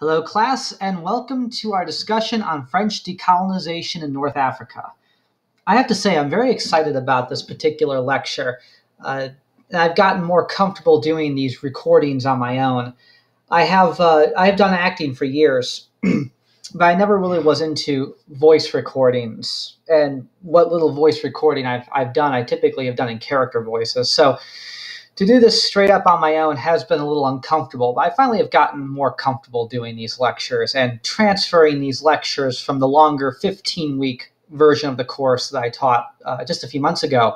Hello, class, and welcome to our discussion on French decolonization in North Africa. I have to say, I'm very excited about this particular lecture. And I've gotten more comfortable doing these recordings on my own. I have done acting for years, but I never really was into voice recordings. And what little voice recording I've done, I typically have done in character voices. So to do this straight up on my own has been a little uncomfortable, but I finally have gotten more comfortable doing these lectures and transferring these lectures from the longer 15-week version of the course that I taught just a few months ago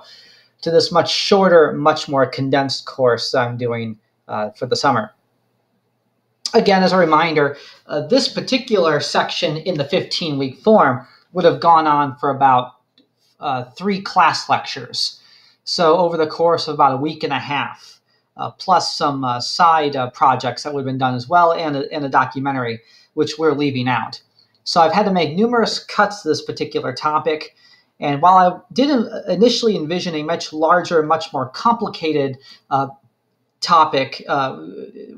to this much shorter, much more condensed course that I'm doing for the summer. Again, as a reminder, this particular section in the 15-week form would have gone on for about 3 class lectures. So over the course of about a week and a half, plus some side projects that would have been done as well, and a documentary, which we're leaving out. So I've had to make numerous cuts to this particular topic. And while I didn't initially envision a much larger, much more complicated topic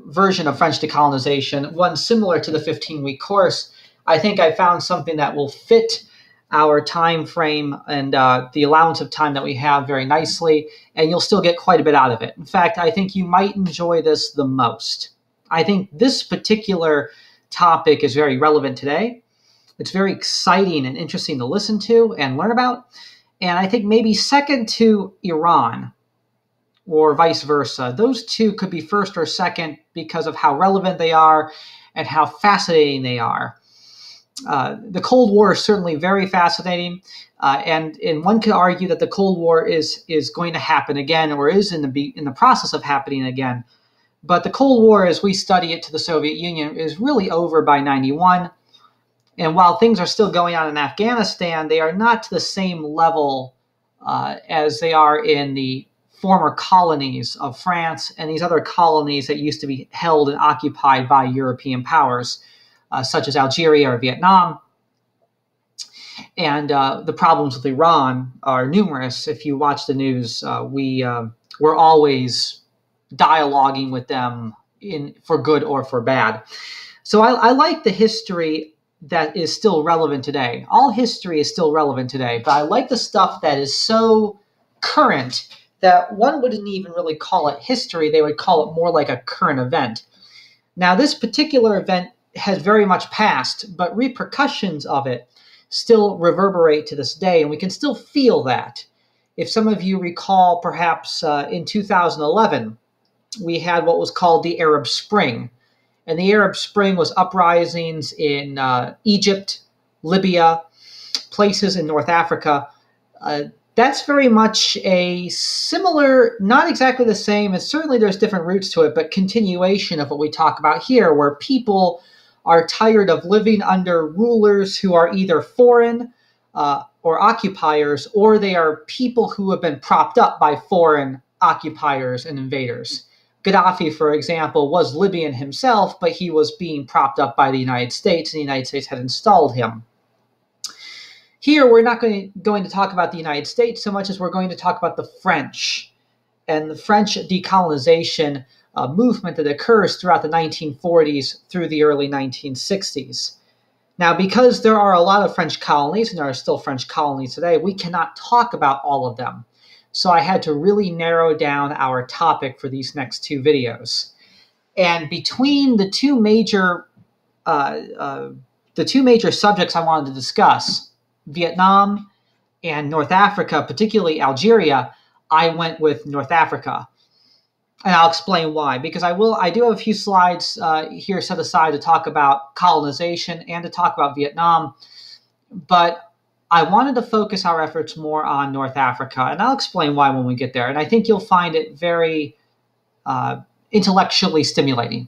version of French decolonization, one similar to the 15-week course, I think I found something that will fit our time frame and the allowance of time that we have very nicely, and you'll still get quite a bit out of it. In fact, I think you might enjoy this the most. I think this particular topic is very relevant today. It's very exciting and interesting to listen to and learn about. And I think maybe second to Iran or vice versa. Those two could be first or second because of how relevant they are and how fascinating they are. The Cold War is certainly very fascinating, and one could argue that the Cold War is going to happen again, or is in the process of happening again. But the Cold War, as we study it to the Soviet Union, is really over by '91. And while things are still going on in Afghanistan, they are not to the same level as they are in the former colonies of France and these other colonies that used to be held and occupied by European powers, such as Algeria or Vietnam. And the problems with Iran are numerous. If you watch the news, we're always dialoguing with them for good or for bad. So I like the history that is still relevant today. All history is still relevant today, but I like the stuff that is so current that one wouldn't even really call it history. They would call it more like a current event. Now, this particular event has very much passed, but repercussions of it still reverberate to this day, and we can still feel that. If some of you recall, perhaps in 2011, we had what was called the Arab Spring. And the Arab Spring was uprisings in Egypt, Libya, places in North Africa. That's very much a similar, not exactly the same, and certainly there's different roots to it, but continuation of what we talk about here, where people are tired of living under rulers who are either foreign or occupiers, or they are people who have been propped up by foreign occupiers and invaders. Gaddafi, for example, was Libyan himself, but he was being propped up by the United States, and the United States had installed him. Here, we're not going to talk about the United States so much as we're going to talk about the French and the French decolonization movement that occurs throughout the 1940s through the early 1960s. Now, because there are a lot of French colonies, and there are still French colonies today, we cannot talk about all of them. So I had to really narrow down our topic for these next 2 videos. And between the two major subjects I wanted to discuss, Vietnam and North Africa, particularly Algeria, I went with North Africa. And I'll explain why, because I do have a few slides here set aside to talk about colonization and to talk about Vietnam, but I wanted to focus our efforts more on North Africa, and I'll explain why when we get there. And I think you'll find it very intellectually stimulating.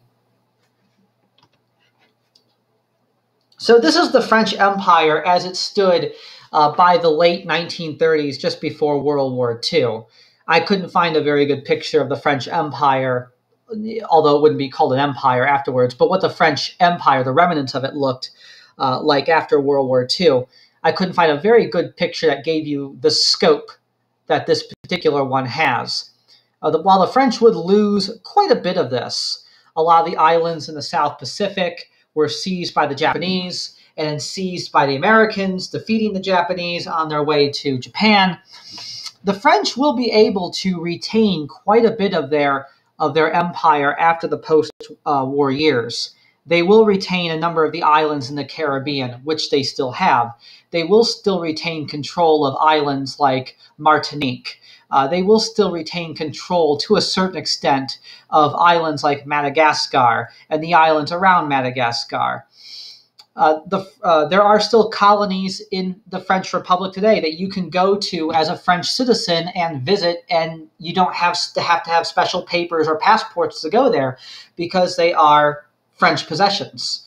So this is the French Empire as it stood by the late 1930s, just before World War II. I couldn't find a very good picture of the French Empire, although it wouldn't be called an empire afterwards, but what the French Empire, the remnants of it, looked like after World War II. I couldn't find a very good picture that gave you the scope that this particular one has. While the French would lose quite a bit of this, a lot of the islands in the South Pacific were seized by the Japanese and then seized by the Americans, defeating the Japanese on their way to Japan. The French will be able to retain quite a bit of their empire after the post-war years. They will retain a number of the islands in the Caribbean, which they still have. They will still retain control of islands like Martinique. They will still retain control to a certain extent of islands like Madagascar and the islands around Madagascar. There are still colonies in the French Republic today that you can go to as a French citizen and visit, and you don't have to have special papers or passports to go there because they are French possessions.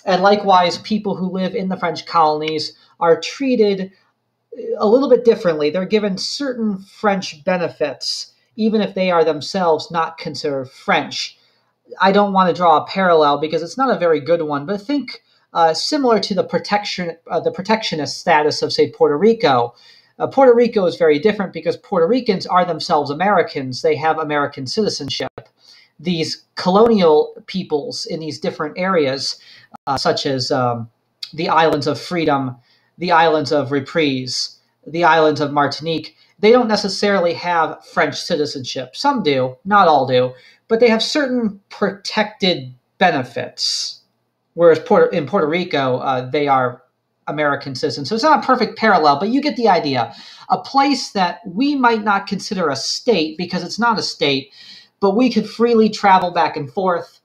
And likewise, people who live in the French colonies are treated a little bit differently. They're given certain French benefits, even if they are themselves not considered French. I don't want to draw a parallel because it's not a very good one, but think similar to the protectionist status of, say, Puerto Rico. Puerto Rico is very different because Puerto Ricans are themselves Americans. They have American citizenship. These colonial peoples in these different areas, such as the islands of Freedom, the islands of Reprise, the islands of Martinique, they don't necessarily have French citizenship. Some do, not all do, but they have certain protected benefits. Whereas in Puerto Rico, they are American citizens. So it's not a perfect parallel, but you get the idea. A place that we might not consider a state because it's not a state, but we could freely travel back and forth.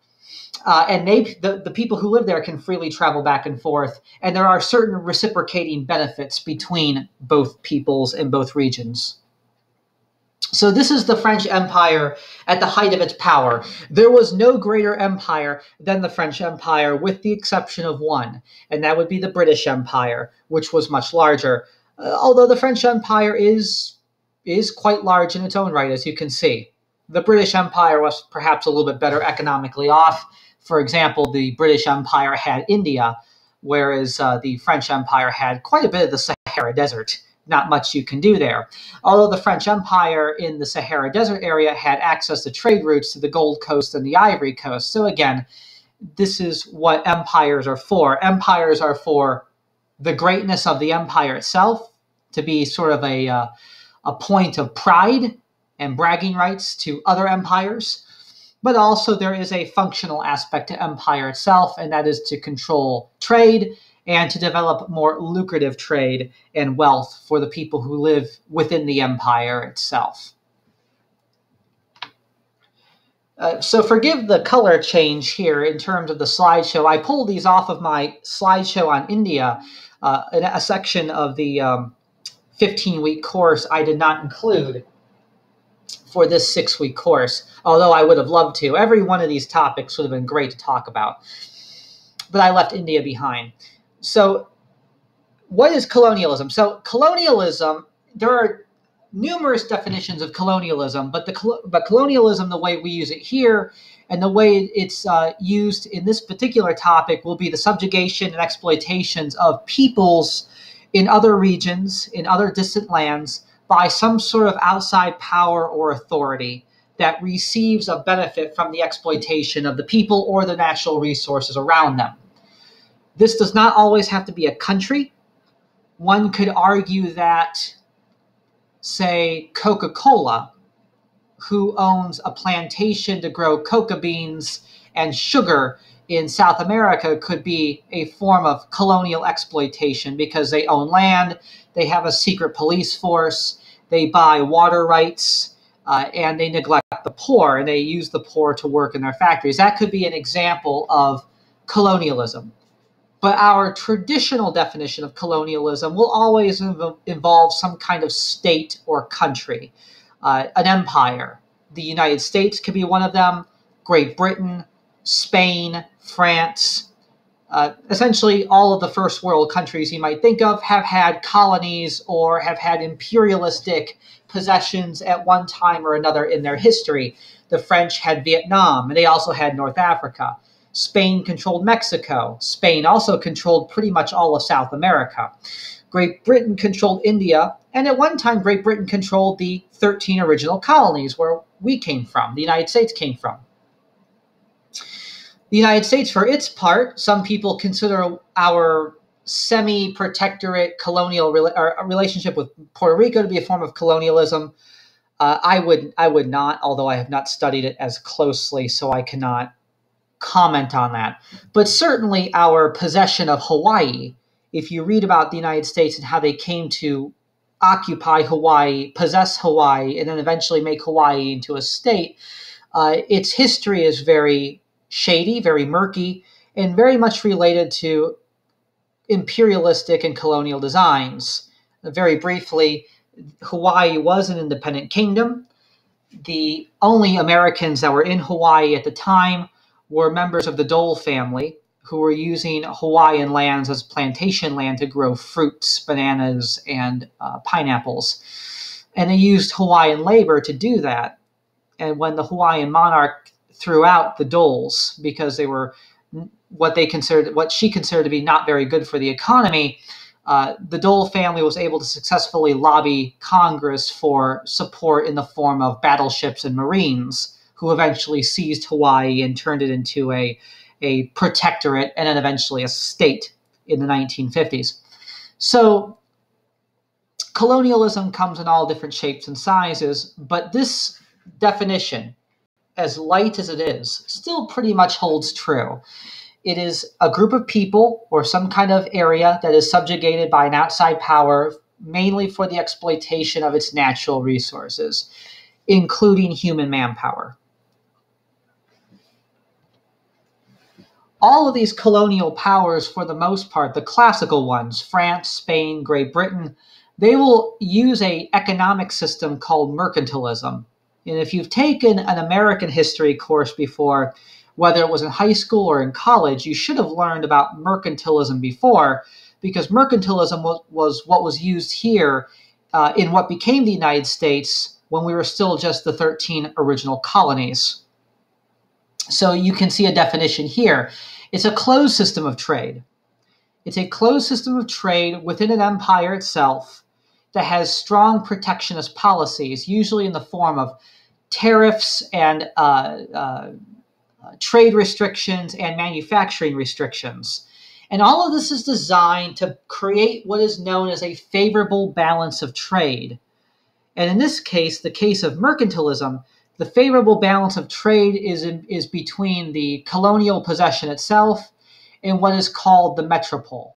And the people who live there can freely travel back and forth. And there are certain reciprocating benefits between both peoples and both regions. So this is the French Empire at the height of its power. There was no greater empire than the French Empire, with the exception of one, and that would be the British Empire, which was much larger. Although the French Empire is quite large in its own right, as you can see. The British Empire was perhaps a little bit better economically off. For example, the British Empire had India, whereas the French Empire had quite a bit of the Sahara Desert. Not much you can do there. Although the French Empire in the Sahara Desert area had access to trade routes to the Gold Coast and the Ivory Coast. So again, this is what empires are for. Empires are for the greatness of the empire itself, to be sort of a point of pride and bragging rights to other empires. But also there is a functional aspect to empire itself, and that is to control trade and to develop more lucrative trade and wealth for the people who live within the empire itself. So forgive the color change here in terms of the slideshow. I pulled these off of my slideshow on India, a section of the 15-week course I did not include for this 6-week course, although I would have loved to. Every one of these topics would have been great to talk about, but I left India behind. So what is colonialism? So colonialism, there are numerous definitions of colonialism, but colonialism, the way we use it here and the way it's used in this particular topic, will be the subjugation and exploitations of peoples in other regions, in other distant lands, by some sort of outside power or authority that receives a benefit from the exploitation of the people or the natural resources around them. This does not always have to be a country. One could argue that, say, Coca-Cola, who owns a plantation to grow coca beans and sugar in South America, could be a form of colonial exploitation because they own land, they have a secret police force, they buy water rights, and they neglect the poor, and they use the poor to work in their factories. That could be an example of colonialism. But our traditional definition of colonialism will always involve some kind of state or country, an empire. The United States could be one of them, Great Britain, Spain, France. Essentially, all of the first world countries you might think of have had colonies or have had imperialistic possessions at one time or another in their history. The French had Vietnam, and they also had North Africa. Spain controlled Mexico. Spain also controlled pretty much all of South America. Great Britain controlled India, and at one time Great Britain controlled the 13 original colonies where we came from, the United States came from. The United States, for its part, some people consider our semi-protectorate colonial relationship with Puerto Rico to be a form of colonialism. I would not, although I have not studied it as closely, so I cannot comment on that. But certainly our possession of Hawaii, if you read about the United States and how they came to occupy Hawaii, possess Hawaii, and then eventually make Hawaii into a state, its history is very shady, very murky, and very much related to imperialistic and colonial designs. Very briefly, Hawaii was an independent kingdom. The only Americans that were in Hawaii at the time were members of the Dole family who were using Hawaiian lands as plantation land to grow fruits, bananas, and pineapples. And they used Hawaiian labor to do that. And when the Hawaiian monarch threw out the Doles because they were what she considered to be not very good for the economy, the Dole family was able to successfully lobby Congress for support in the form of battleships and Marines, who eventually seized Hawaii and turned it into a protectorate and then eventually a state in the 1950s. So colonialism comes in all different shapes and sizes, but this definition, as light as it is, still pretty much holds true. It is a group of people or some kind of area that is subjugated by an outside power, mainly for the exploitation of its natural resources, including human manpower. All of these colonial powers, for the most part, the classical ones, France, Spain, Great Britain, they will use an economic system called mercantilism. And if you've taken an American history course before, whether it was in high school or in college, you should have learned about mercantilism before, because mercantilism was what was used here in what became the United States when we were still just the 13 original colonies. So you can see a definition here. It's a closed system of trade. It's a closed system of trade within an empire itself that has strong protectionist policies, usually in the form of tariffs and trade restrictions and manufacturing restrictions. And all of this is designed to create what is known as a favorable balance of trade. And in this case, the case of mercantilism, the favorable balance of trade is between the colonial possession itself and what is called the metropole.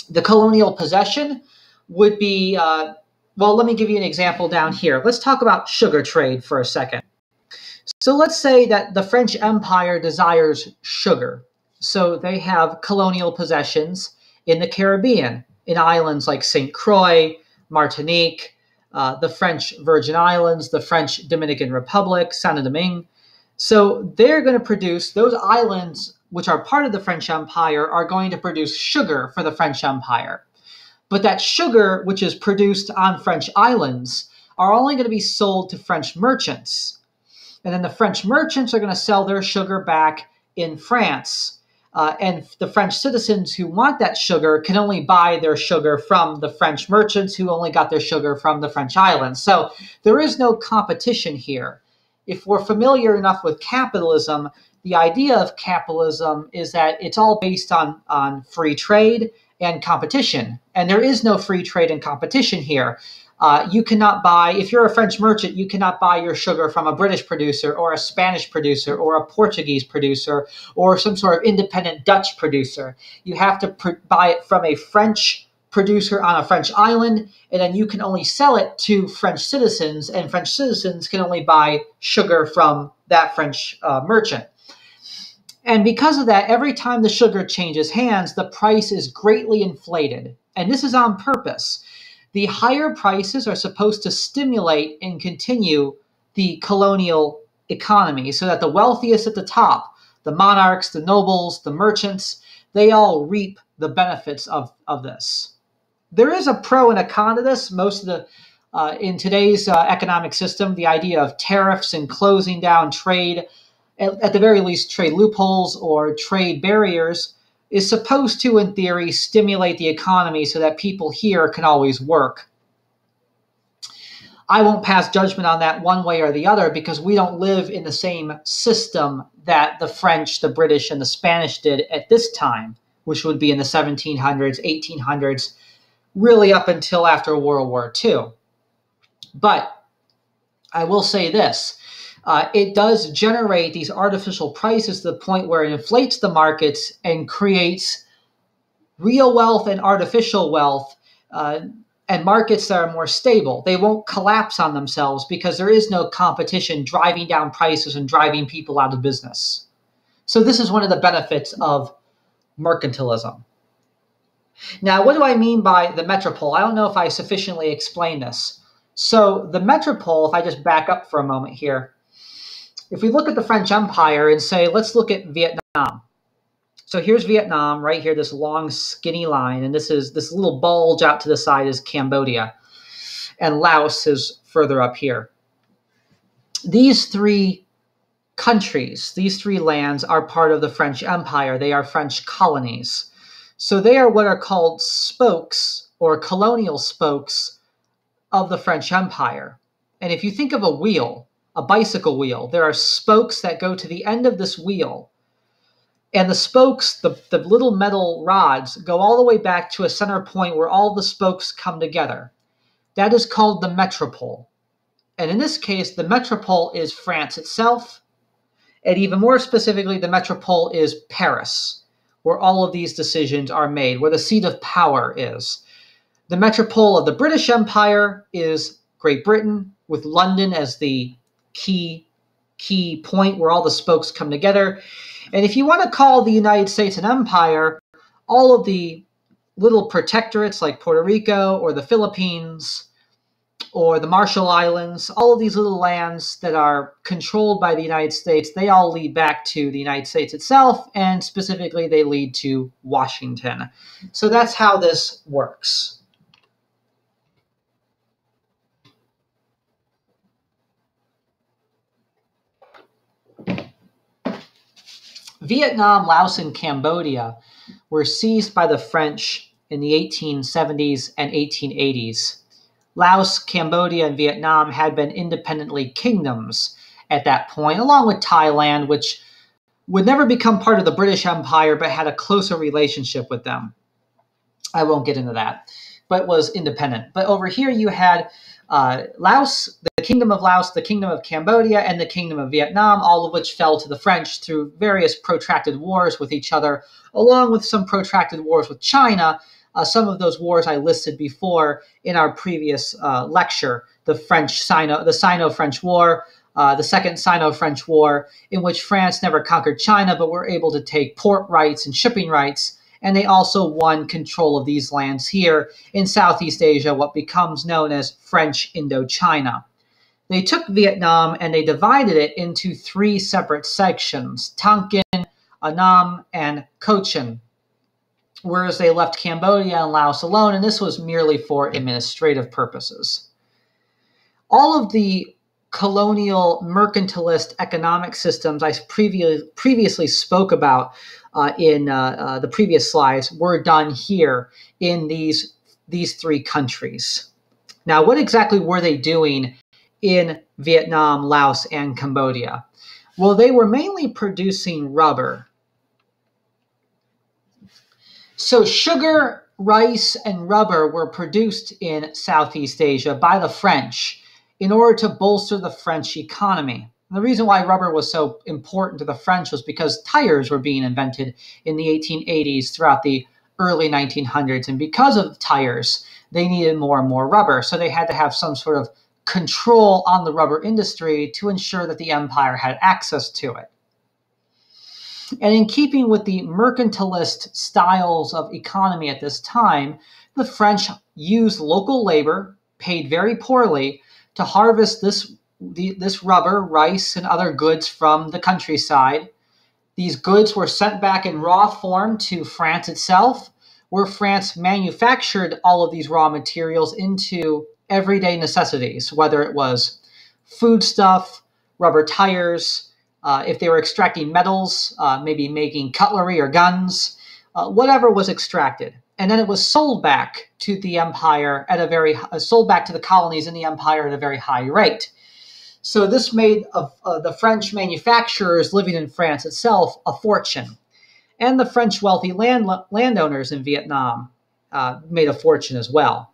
The colonial possession would be, well, let me give you an example down here. Let's talk about sugar trade for a second. So let's say that the French Empire desires sugar. So they have colonial possessions in the Caribbean, in islands like St. Croix, Martinique, the French Virgin Islands, the French Dominican Republic, Saint-Domingue. So they're going to produce, those islands, which are part of the French Empire, are going to produce sugar for the French Empire. But that sugar, which is produced on French islands, are only going to be sold to French merchants. And then the French merchants are going to sell their sugar back in France. And the French citizens who want that sugar can only buy their sugar from the French merchants who only got their sugar from the French islands. So there is no competition here. If we're familiar enough with capitalism, the idea of capitalism is that it's all based on free trade and competition. And there is no free trade and competition here. You cannot buy, if you're a French merchant, you cannot buy your sugar from a British producer or a Spanish producer or a Portuguese producer or some sort of independent Dutch producer. You have to buy it from a French producer on a French island, and then you can only sell it to French citizens, and French citizens can only buy sugar from that French merchant. And because of that, every time the sugar changes hands, the price is greatly inflated. And this is on purpose. The higher prices are supposed to stimulate and continue the colonial economy so that the wealthiest at the top, the monarchs, the nobles, the merchants, they all reap the benefits of this. There is a pro and a con to this. Most of the, in today's economic system, the idea of tariffs and closing down trade, at the very least trade loopholes or trade barriers, is supposed to, in theory, stimulate the economy so that people here can always work. I won't pass judgment on that one way or the other because we don't live in the same system that the French, the British, and the Spanish did at this time, which would be in the 1700s, 1800s, really up until after World War II. But I will say this. It does generate these artificial prices to the point where it inflates the markets and creates real wealth and artificial wealth and markets that are more stable. They won't collapse on themselves because there is no competition driving down prices and driving people out of business. So this is one of the benefits of mercantilism. Now, what do I mean by the metropole? I don't know if I sufficiently explained this. So the metropole, if I just back up for a moment here, if we look at the French Empire and say, let's look at Vietnam. So here's Vietnam right here, this long skinny line, and this little bulge out to the side is Cambodia, and Laos is further up here. These three countries, these three lands are part of the French Empire. They are French colonies. So they are what are called spokes or colonial spokes of the French Empire. And if you think of a wheel, a bicycle wheel, there are spokes that go to the end of this wheel. And the spokes, the little metal rods, go all the way back to a center point where all the spokes come together. That is called the metropole. And in this case, the metropole is France itself. And even more specifically, the metropole is Paris, where all of these decisions are made, where the seat of power is. The metropole of the British Empire is Great Britain, with London as the key point where all the spokes come together. And if you want to call the United States an empire, all of the little protectorates like Puerto Rico or the Philippines or the Marshall Islands, all of these little lands that are controlled by the United States, they all lead back to the United States itself, and specifically they lead to Washington. So that's how this works. Vietnam, Laos, and Cambodia were seized by the French in the 1870s and 1880s. Laos, Cambodia, and Vietnam had been independently kingdoms at that point, along with Thailand, which would never become part of the British Empire but had a closer relationship with them. I won't get into that, but was independent. But over here you had Laos, the Kingdom of Laos, the Kingdom of Cambodia, and the Kingdom of Vietnam, all of which fell to the French through various protracted wars with each other, along with some protracted wars with China. Some of those wars I listed before in our previous lecture, the Sino-French War, the Second Sino-French War, in which France never conquered China, but were able to take port rights and shipping rights. And they also won control of these lands here in Southeast Asia, what becomes known as French Indochina. They took Vietnam and they divided it into three separate sections, Tonkin, Annam, and Cochin, whereas they left Cambodia and Laos alone, and this was merely for administrative purposes. All of the colonial mercantilist economic systems I previously spoke about in the previous slides were done here in these three countries. Now, what exactly were they doing in Vietnam, Laos, and Cambodia? Well, they were mainly producing rubber. So sugar, rice, and rubber were produced in Southeast Asia by the French in order to bolster the French economy. And the reason why rubber was so important to the French was because tires were being invented in the 1880s throughout the early 1900s. And because of tires, they needed more and more rubber. So they had to have some sort of control on the rubber industry to ensure that the empire had access to it. And in keeping with the mercantilist styles of economy at this time, the French used local labor, paid very poorly, to harvest this rubber, rice, and other goods from the countryside. These goods were sent back in raw form to France itself, where France manufactured all of these raw materials into everyday necessities, whether it was foodstuff, rubber tires, if they were extracting metals, maybe making cutlery or guns, whatever was extracted. and then it was sold back to the empire at a very sold back to the colonies in the empire at a very high rate. So this made the French manufacturers living in France itself a fortune, and the French wealthy landowners in Vietnam made a fortune as well.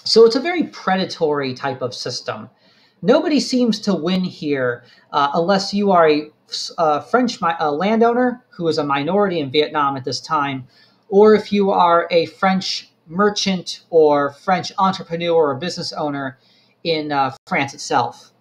So it's a very predatory type of system. Nobody seems to win here unless you are a French landowner who is a minority in Vietnam at this time, or if you are a French merchant or French entrepreneur or business owner in France itself.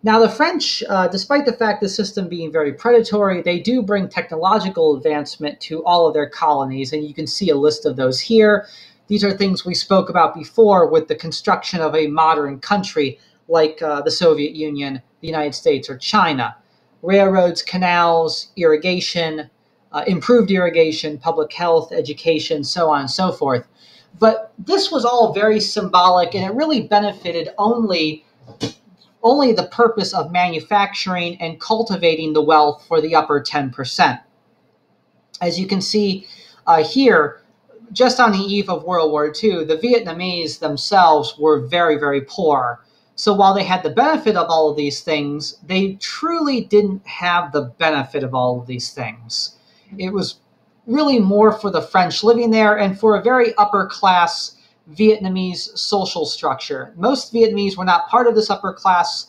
Now, the French, despite the fact the system being very predatory, they do bring technological advancement to all of their colonies, and you can see a list of those here. These are things we spoke about before with the construction of a modern country like the Soviet Union, the United States, or China. Railroads, canals, irrigation, improved irrigation, public health, education, so on and so forth. But this was all very symbolic, and it really benefited only the purpose of manufacturing and cultivating the wealth for the upper 10%. As you can see here, just on the eve of World War II, the Vietnamese themselves were very, very poor. So while they had the benefit of all of these things, they truly didn't have the benefit of all of these things. It was really more for the French living there and for a very upper class Vietnamese social structure. Most Vietnamese were not part of this upper class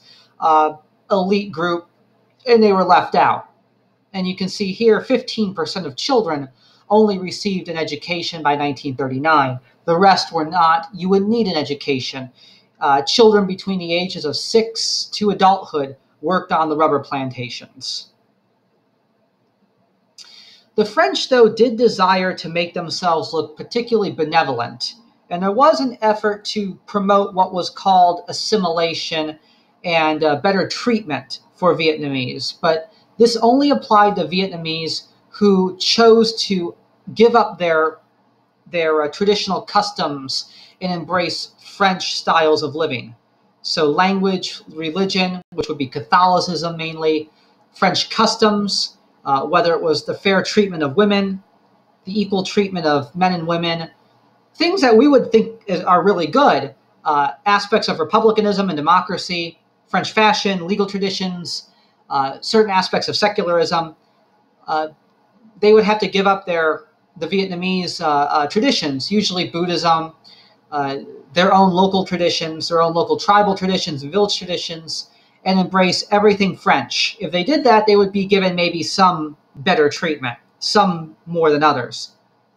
elite group, and they were left out. And you can see here 15% of children only received an education by 1939. The rest were not. You would need an education. Children between the ages of 6 to adulthood worked on the rubber plantations. The French, though, did desire to make themselves look particularly benevolent, and there was an effort to promote what was called assimilation and better treatment for Vietnamese. But this only applied to Vietnamese who chose to give up their traditional customs and embrace French styles of living. So language, religion, which would be Catholicism mainly, French customs, whether it was the fair treatment of women, the equal treatment of men and women, things that we would think are really good, aspects of republicanism and democracy, French fashion, legal traditions, certain aspects of secularism. They would have to give up the Vietnamese traditions, usually Buddhism, their own local traditions, their own local tribal traditions, village traditions, and embrace everything French. If they did that, they would be given maybe some better treatment, some more than others.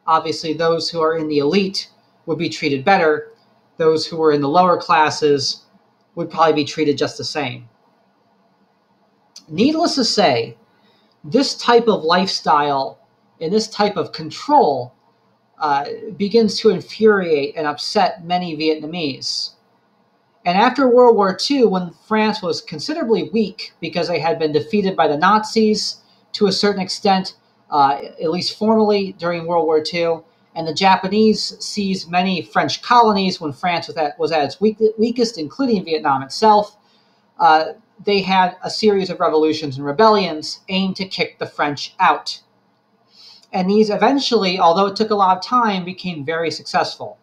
Obviously, those who are in the elite would be treated better. Those who were in the lower classes would probably be treated just the same. Needless to say, this type of lifestyle and this type of control begins to infuriate and upset many Vietnamese. And after World War II, when France was considerably weak because they had been defeated by the Nazis to a certain extent, at least formally during World War II, and the Japanese seized many French colonies when France was at its weakest, including Vietnam itself, they had a series of revolutions and rebellions aimed to kick the French out. And these eventually, although it took a lot of time, became very successful.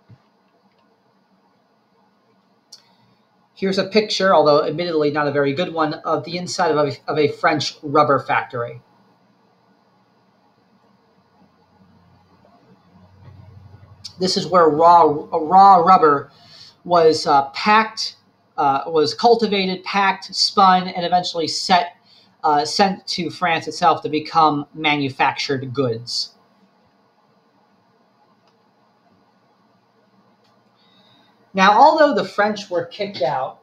Here's a picture, although admittedly not a very good one, of the inside of a French rubber factory. This is where raw rubber was packed, was cultivated, packed, spun, and eventually sent to France itself to become manufactured goods. Now, although the French were kicked out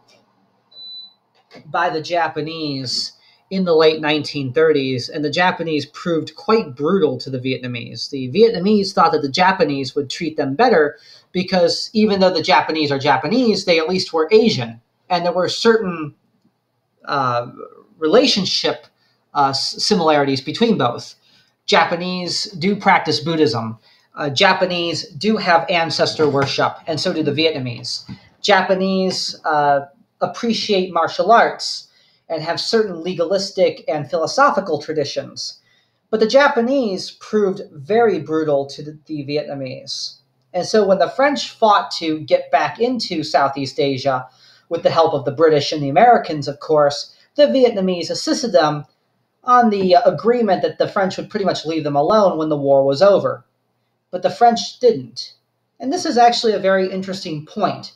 by the Japanese in the late 1930s, and the Japanese proved quite brutal to the Vietnamese thought that the Japanese would treat them better because even though the Japanese are Japanese, they at least were Asian, and there were certain relationship similarities between both. Japanese do practice Buddhism. Japanese do have ancestor worship, and so do the Vietnamese. Japanese appreciate martial arts and have certain legalistic and philosophical traditions. But the Japanese proved very brutal to the Vietnamese. And so when the French fought to get back into Southeast Asia, with the help of the British and the Americans, of course, the Vietnamese assisted them on the agreement that the French would pretty much leave them alone when the war was over. But the French didn't. And this is actually a very interesting point.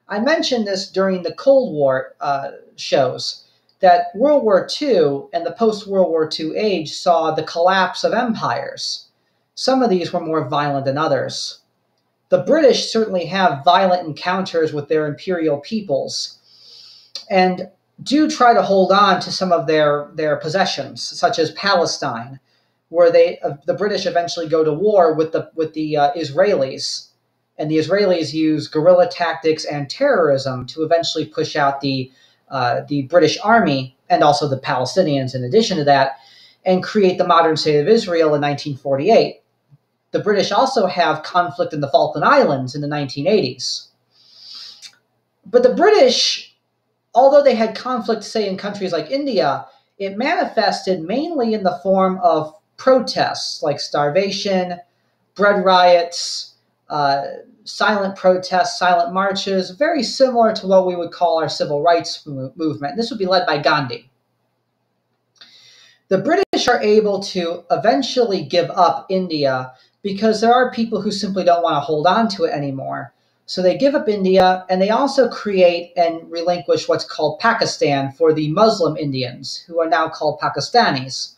I mentioned this during the Cold War shows, that World War II and the post-World War II age saw the collapse of empires. Some of these were more violent than others. The British certainly have violent encounters with their imperial peoples and do try to hold on to some of their possessions, such as Palestine, where the British eventually go to war with the Israelis, and the Israelis use guerrilla tactics and terrorism to eventually push out the British army and also the Palestinians in addition to that, and create the modern state of Israel in 1948. The British also have conflict in the Falkland Islands in the 1980s. But the British, although they had conflict, say, in countries like India, it manifested mainly in the form of protests like starvation, bread riots, silent protests, silent marches, very similar to what we would call our civil rights movement. This would be led by Gandhi. The British are able to eventually give up India because there are people who simply don't want to hold on to it anymore. So they give up India, and they also create and relinquish what's called Pakistan for the Muslim Indians, who are now called Pakistanis.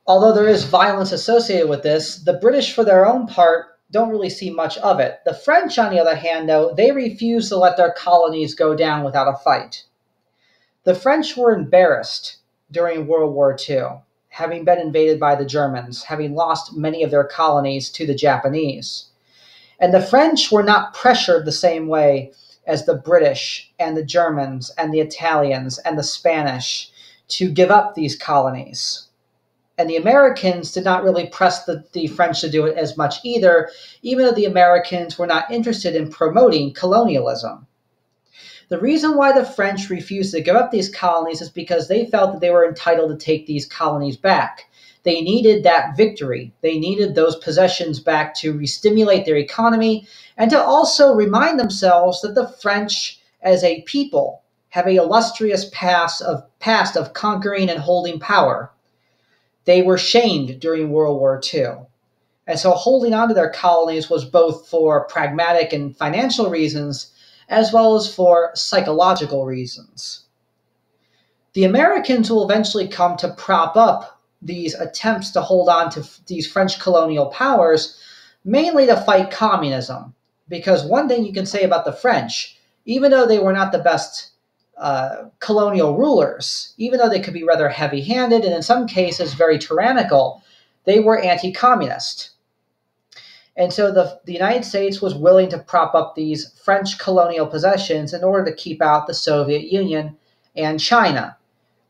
Although there is violence associated with this, the British, for their own part, don't really see much of it. The French, on the other hand, though, they refuse to let their colonies go down without a fight. The French were embarrassed during World War II, having been invaded by the Germans, having lost many of their colonies to the Japanese. And the French were not pressured the same way as the British and the Germans and the Italians and the Spanish to give up these colonies. And the Americans did not really press the French to do it as much either, even though the Americans were not interested in promoting colonialism. The reason why the French refused to give up these colonies is because they felt that they were entitled to take these colonies back. They needed that victory. They needed those possessions back to re-stimulate their economy and to also remind themselves that the French, as a people, have an illustrious past of conquering and holding power. They were shamed during World War II. And so holding on to their colonies was both for pragmatic and financial reasons, as well as for psychological reasons. The Americans will eventually come to prop up these attempts to hold on to these French colonial powers, mainly to fight communism. Because one thing you can say about the French, even though they were not the best colonial rulers, even though they could be rather heavy-handed and in some cases very tyrannical, they were anti-communist. And so the United States was willing to prop up these French colonial possessions in order to keep out the Soviet Union and China.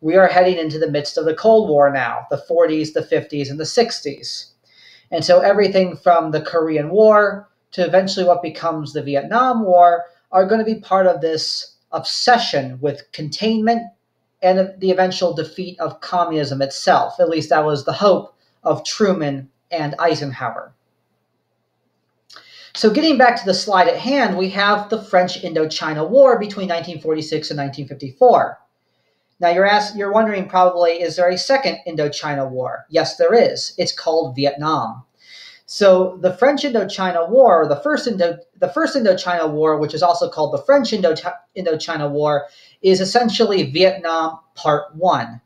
We are heading into the midst of the Cold War now, the 40s, the 50s, and the 60s. And so everything from the Korean War to eventually what becomes the Vietnam War are going to be part of this obsession with containment and the eventual defeat of communism itself. At least that was the hope of Truman and Eisenhower. So getting back to the slide at hand, we have the French Indochina War between 1946 and 1954. Now you're wondering probably, is there a second Indochina War? Yes, there is. It's called Vietnam. So the French Indochina War, or the first Indochina War, which is also called the French Indochina War, is essentially Vietnam Part 1.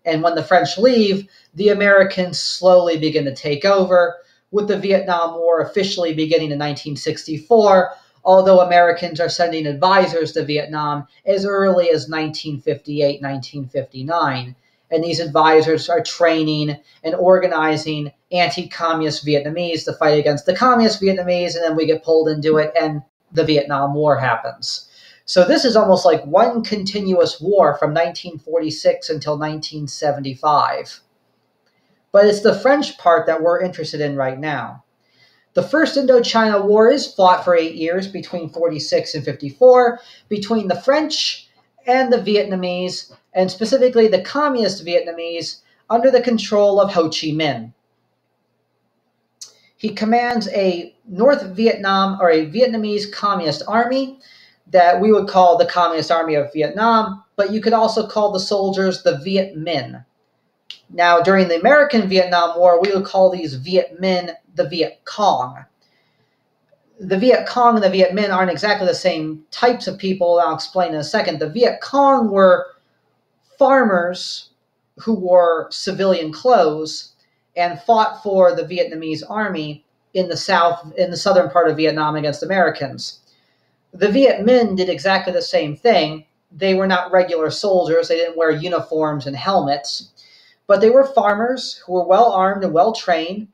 And when the French leave, the Americans slowly begin to take over, with the Vietnam War officially beginning in 1964, although Americans are sending advisors to Vietnam as early as 1958, 1959. And these advisors are training and organizing anti-communist Vietnamese to fight against the communist Vietnamese, and then we get pulled into it, and the Vietnam War happens. So this is almost like one continuous war from 1946 until 1975. But it's the French part that we're interested in right now. The First Indochina War is fought for 8 years between 46 and 54, between the French and the Vietnamese, and specifically the communist Vietnamese, under the control of Ho Chi Minh. He commands a North Vietnam or a Vietnamese Communist Army that we would call the Communist Army of Vietnam, but you could also call the soldiers the Viet Minh. Now, during the American Vietnam War, we would call these Viet Minh the Viet Cong. The Viet Cong and the Viet Minh aren't exactly the same types of people. I'll explain in a second. The Viet Cong were farmers who wore civilian clothes and fought for the Vietnamese army in the southern part of Vietnam against Americans. The Viet Minh did exactly the same thing. They were not regular soldiers. They didn't wear uniforms and helmets, but they were farmers who were well armed and well trained.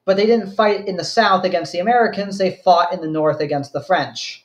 But they didn't fight in the South against the Americans. They fought in the North against the French.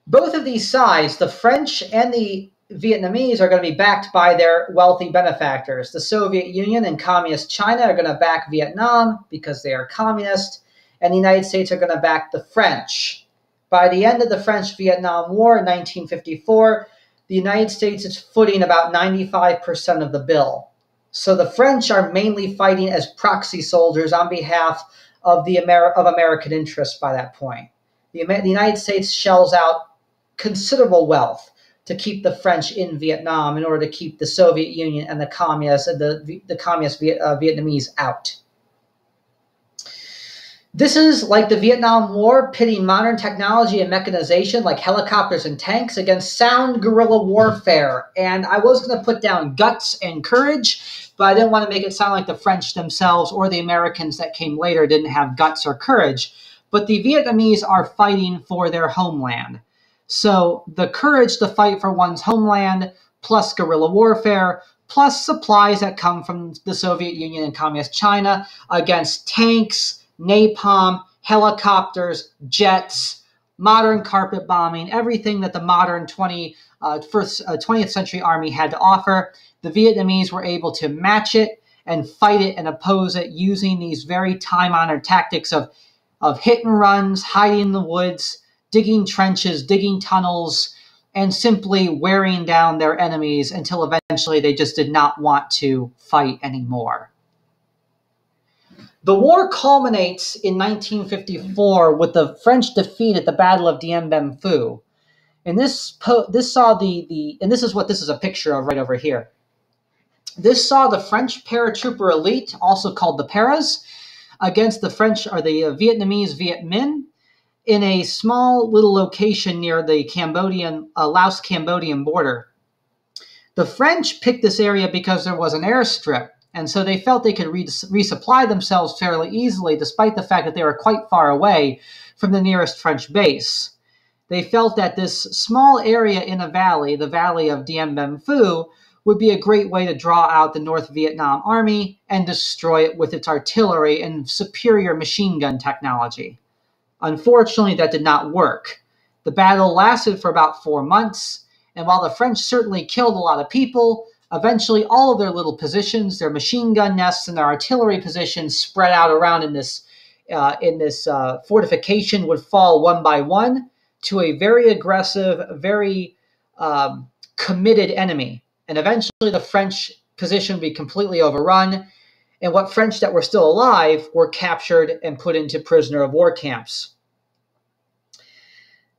Both of these sides, the French and the Vietnamese, are going to be backed by their wealthy benefactors. The Soviet Union and Communist China are going to back Vietnam because they are communist, and the United States are going to back the French. By the end of the French-Vietnam War in 1954, the United States is footing about 95% of the bill. So the French are mainly fighting as proxy soldiers on behalf of American interests by that point. The United States shells out considerable wealth to keep the French in Vietnam in order to keep the Soviet Union and the communist Vietnamese out. This is like the Vietnam War, pitting modern technology and mechanization like helicopters and tanks against sound guerrilla warfare. And I was going to put down guts and courage, but I didn't want to make it sound like the French themselves or the Americans that came later didn't have guts or courage. But the Vietnamese are fighting for their homeland. So the courage to fight for one's homeland, plus guerrilla warfare, plus supplies that come from the Soviet Union and Communist China against tanks, napalm, helicopters, jets, modern carpet bombing, everything that the modern 20th century army had to offer. The Vietnamese were able to match it and fight it and oppose it using these very time-honored tactics of hit and runs, hiding in the woods, digging trenches, digging tunnels, and simply wearing down their enemies until eventually they just did not want to fight anymore. The war culminates in 1954 with the French defeat at the Battle of Dien Bien Phu. And this is what this is a picture of right over here. This saw the French paratrooper elite, also called the Paras, against the French or the Vietnamese Viet Minh in a small little location near the Laos-Cambodian border. The French picked this area because there was an airstrip, and so they felt they could resupply themselves fairly easily, despite the fact that they were quite far away from the nearest French base. They felt that this small area in a valley, the valley of Dien Bien Phu, would be a great way to draw out the North Vietnam Army and destroy it with its artillery and superior machine gun technology. Unfortunately, that did not work. The battle lasted for about 4 months, and while the French certainly killed a lot of people, eventually all of their little positions, their machine gun nests and their artillery positions spread out around in this fortification would fall one by one to a very aggressive, very committed enemy. And eventually the French position would be completely overrun, and what French that were still alive were captured and put into prisoner of war camps.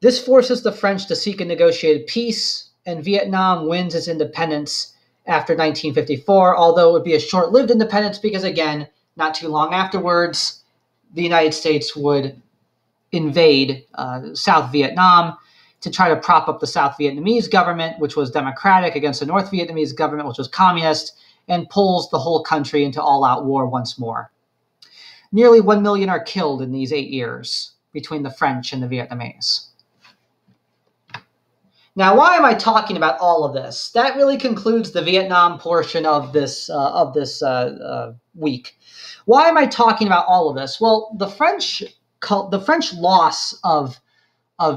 This forces the French to seek a negotiated peace, and Vietnam wins its independence after 1954, although it would be a short-lived independence because, again, not too long afterwards, the United States would invade South Vietnam to try to prop up the South Vietnamese government, which was democratic, against the North Vietnamese government, which was communist, and pulls the whole country into all-out war once more. Nearly 1 million are killed in these 8 years between the French and the Vietnamese. Now, why am I talking about all of this? That really concludes the Vietnam portion of this week. Why am I talking about all of this? Well, the French loss of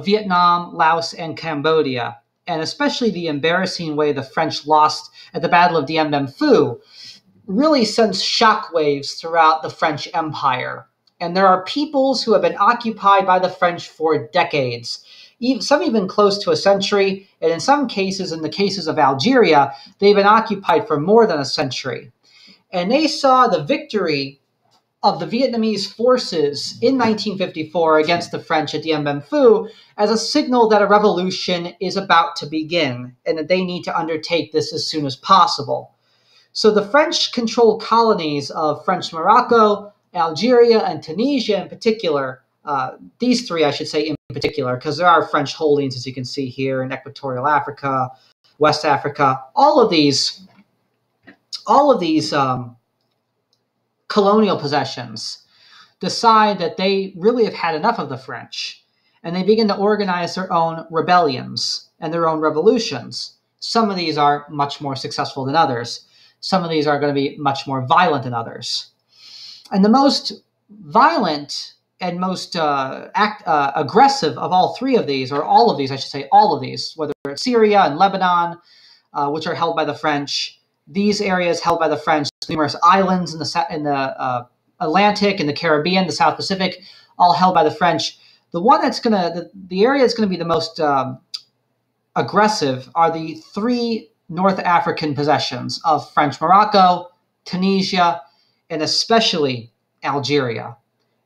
Vietnam, Laos, and Cambodia, and especially the embarrassing way the French lost at the Battle of Dien Bien Phu, really sends shockwaves throughout the French Empire. And there are peoples who have been occupied by the French for decades. some even close to a century, and in some cases, in the cases of Algeria, they've been occupied for more than a century. And they saw the victory of the Vietnamese forces in 1954 against the French at Dien Bien Phu as a signal that a revolution is about to begin and that they need to undertake this as soon as possible. So the French-controlled colonies of French Morocco, Algeria, and Tunisia in particular, these three I should say in particular, because there are French holdings, as you can see here, in Equatorial Africa, West Africa, all of these colonial possessions decide that they really have had enough of the French, and they begin to organize their own rebellions and their own revolutions. Some of these are much more successful than others. Some of these are going to be much more violent than others. And the most violent and most aggressive of all three of these, or all of these, I should say, all of these, whether it's Syria and Lebanon, which are held by the French, these areas held by the French, numerous islands in the Atlantic and the Caribbean, the South Pacific, all held by the French. The area that's going to be the most aggressive are the three North African possessions of French Morocco, Tunisia, and especially Algeria.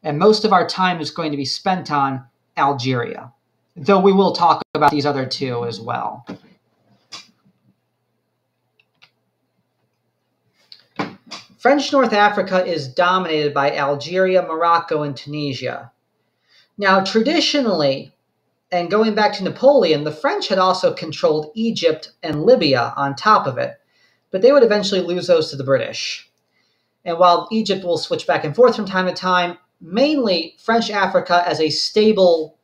And most of our time is going to be spent on Algeria, though we will talk about these other two as well. French North Africa is dominated by Algeria, Morocco, and Tunisia. Now, traditionally, and going back to Napoleon, the French had also controlled Egypt and Libya on top of it, but they would eventually lose those to the British. And while Egypt will switch back and forth from time to time, mainly French Africa as a stable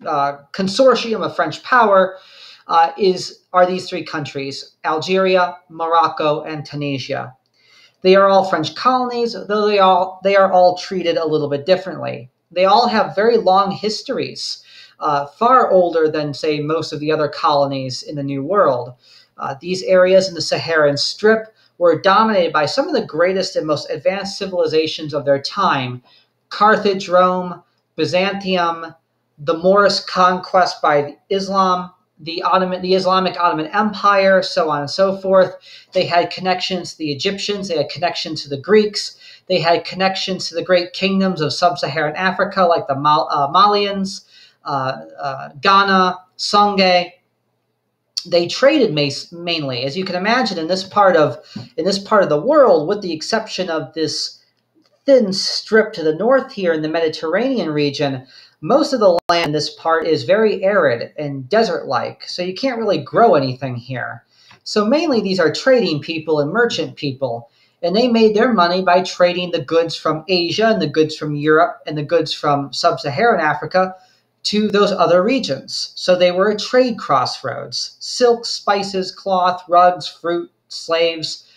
consortium of French power are these three countries, Algeria, Morocco, and Tunisia. They are all French colonies, though they are all treated a little bit differently. They all have very long histories, far older than, say, most of the other colonies in the New World. These areas in the Saharan Strip were dominated by some of the greatest and most advanced civilizations of their time: Carthage, Rome, Byzantium, the Moorish conquest by Islam, the Islamic Ottoman Empire, so on and so forth. They had connections to the Egyptians. They had connections to the Greeks. They had connections to the great kingdoms of sub-Saharan Africa, like the Malians, Ghana, Songhai. They traded mainly, as you can imagine, in this part of the world, with the exception of this thin strip to the north here in the Mediterranean region. Most of the land in this part is very arid and desert-like, so you can't really grow anything here. So mainly these are trading people and merchant people, and they made their money by trading the goods from Asia and the goods from Europe and the goods from sub-Saharan Africa to those other regions. So they were a trade crossroads. Silk, spices, cloth, rugs, fruit, slaves.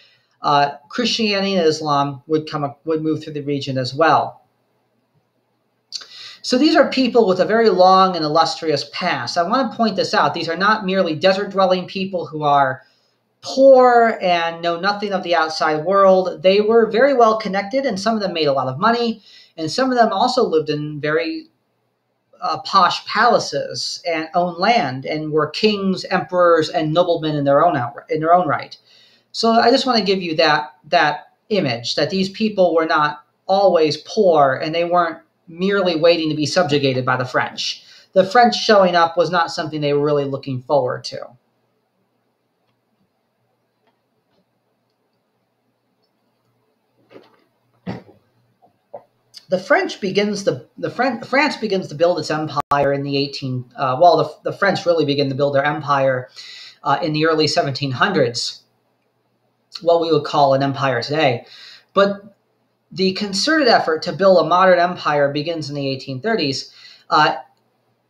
Christianity and Islam would move through the region as well. So these are people with a very long and illustrious past. I want to point this out. These are not merely desert-dwelling people who are poor and know nothing of the outside world. They were very well connected, and some of them made a lot of money, and some of them also lived in very posh palaces and owned land and were kings, emperors, and noblemen in their own right. So I just want to give you that image, that these people were not always poor, and they weren't merely waiting to be subjugated by the French. The French showing up was not something they were really looking forward to. France begins to build its empire in the the French really begin to build their empire in the early 1700s, what we would call an empire today. But the concerted effort to build a modern empire begins in the 1830s,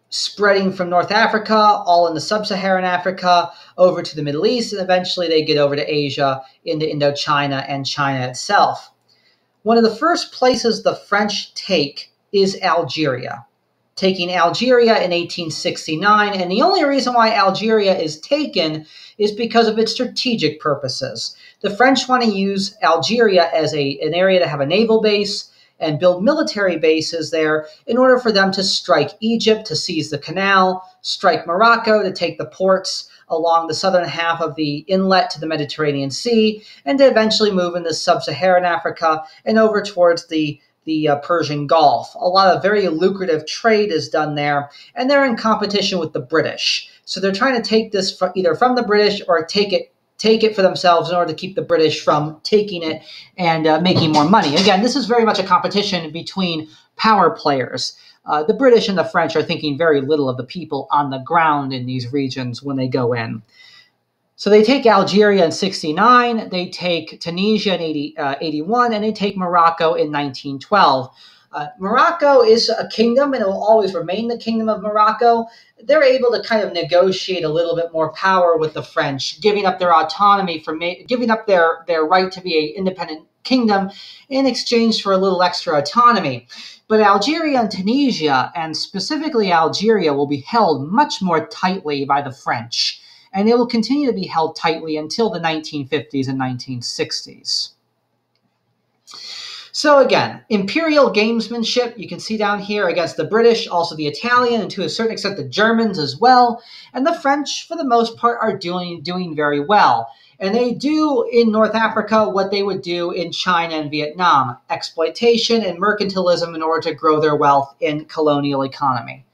spreading from North Africa, all in the sub-Saharan Africa, over to the Middle East, and eventually they get over to Asia, into Indochina and China itself. One of the first places the French take is Algeria, taking Algeria in 1869, and the only reason why Algeria is taken is because of its strategic purposes. The French want to use Algeria as an area to have a naval base and build military bases there in order for them to strike Egypt to seize the canal, strike Morocco to take the ports along the southern half of the inlet to the Mediterranean Sea, and to eventually move into sub-Saharan Africa and over towards the Persian Gulf. A lot of very lucrative trade is done there, and they're in competition with the British. So they're trying to take this either from the British or take it for themselves in order to keep the British from taking it and making more money. Again, this is very much a competition between power players. The British and the French are thinking very little of the people on the ground in these regions when they go in. So they take Algeria in 69, they take Tunisia in 81, and they take Morocco in 1912. Morocco is a kingdom, and it will always remain the kingdom of Morocco. They're able to kind of negotiate a little bit more power with the French, giving up their autonomy, giving up their right to be an independent kingdom in exchange for a little extra autonomy. But Algeria and Tunisia, and specifically Algeria, will be held much more tightly by the French. And it will continue to be held tightly until the 1950s and 1960s. So again, imperial gamesmanship, you can see down here against the British, also the Italian, and to a certain extent the Germans as well. And the French, for the most part, are doing very well. And they do in North Africa what they would do in China and Vietnam, exploitation and mercantilism in order to grow their wealth in colonial economy.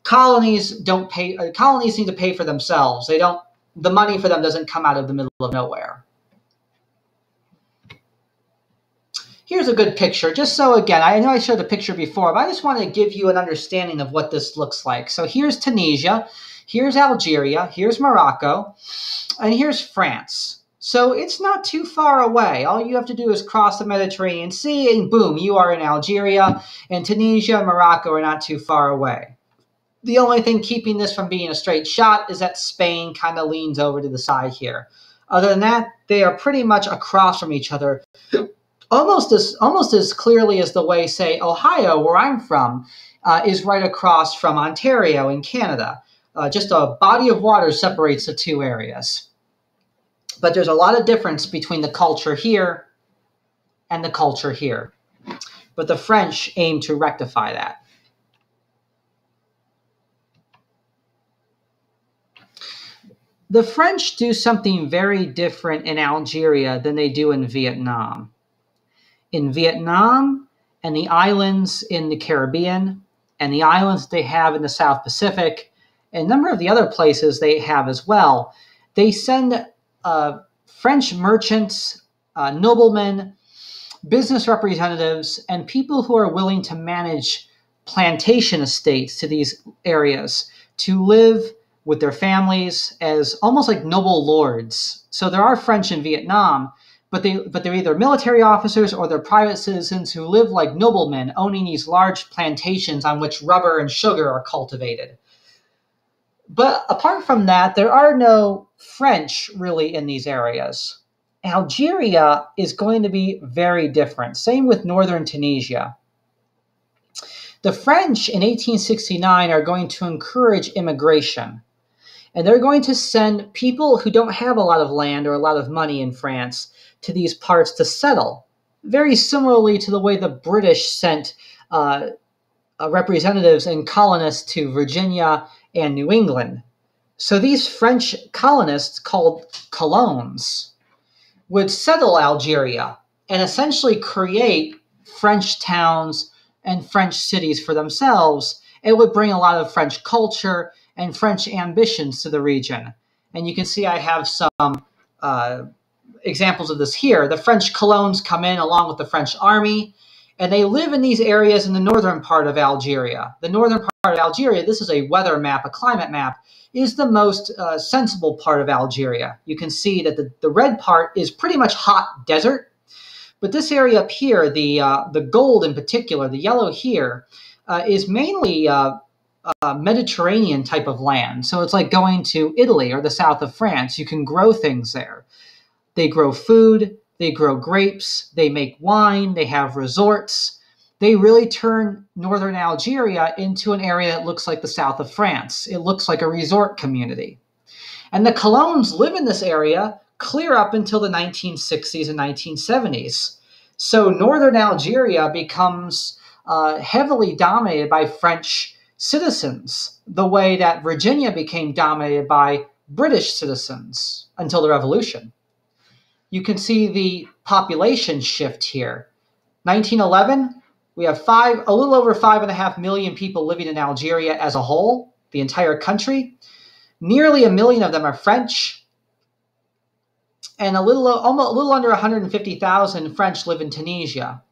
Colonies don't pay. Colonies need to pay for themselves. The money for them doesn't come out of the middle of nowhere. Here's a good picture. Just so, again, I know I showed the picture before, but I just want to give you an understanding of what this looks like. So here's Tunisia, here's Algeria, here's Morocco, and here's France. So it's not too far away. All you have to do is cross the Mediterranean Sea, and boom, you are in Algeria, and Tunisia and Morocco are not too far away. The only thing keeping this from being a straight shot is that Spain kind of leans over to the side here. Other than that, they are pretty much across from each other, almost as clearly as the way, say, Ohio, where I'm from, is right across from Ontario in Canada. Just a body of water separates the two areas. But there's a lot of difference between the culture here and the culture here. But the French aim to rectify that. The French do something very different in Algeria than they do in Vietnam. In Vietnam and the islands in the Caribbean and the islands they have in the South Pacific and a number of the other places they have as well, they send French merchants, noblemen, business representatives, and people who are willing to manage plantation estates to these areas to live with their families as almost like noble lords. So there are French in Vietnam, but they're either military officers or they're private citizens who live like noblemen, owning these large plantations on which rubber and sugar are cultivated. But apart from that, there are no French really in these areas. Algeria is going to be very different. Same with northern Tunisia. The French in 1869 are going to encourage immigration. And they're going to send people who don't have a lot of land or a lot of money in France to these parts to settle, very similarly to the way the British sent representatives and colonists to Virginia and New England. So these French colonists, called colons, would settle Algeria and essentially create French towns and French cities for themselves. It would bring a lot of French culture and French ambitions to the region. And you can see I have some examples of this here. The French colons come in along with the French army, and they live in these areas in the northern part of Algeria. The northern part of Algeria, this is a weather map, a climate map, is the most sensible part of Algeria. You can see that the red part is pretty much hot desert, but this area up here, the gold in particular, the yellow here, is mainly Mediterranean type of land. So it's like going to Italy or the south of France. You can grow things there. They grow food, they grow grapes, they make wine, they have resorts. They really turn northern Algeria into an area that looks like the south of France. It looks like a resort community. And the colons live in this area clear up until the 1960s and 1970s. So northern Algeria becomes heavily dominated by French citizens, the way that Virginia became dominated by British citizens until the Revolution. You can see the population shift here. 1911, we have a little over 5.5 million people living in Algeria as a whole, the entire country. Nearly 1 million of them are French, and a little under 150,000 French live in Tunisia.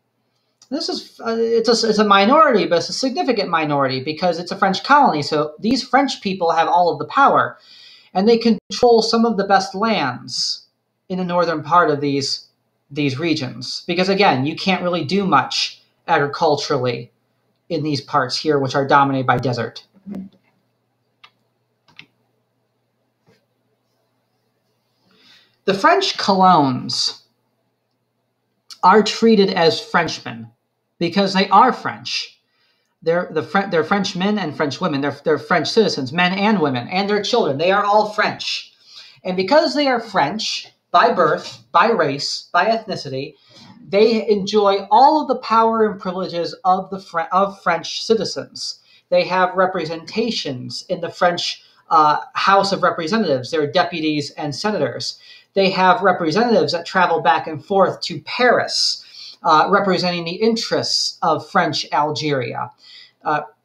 This is it's a minority, but it's a significant minority because it's a French colony. So these French people have all of the power, and they control some of the best lands in the northern part of these regions. Because again, you can't really do much agriculturally in these parts here, which are dominated by desert. The French colons are treated as Frenchmen because they are French. They're French men and French women. They're French citizens, men and women, and their children. They are all French. And because they are French by birth, by race, by ethnicity, they enjoy all of the power and privileges of French citizens. They have representations in the French House of Representatives. They're deputies and senators. They have representatives that travel back and forth to Paris, representing the interests of French Algeria.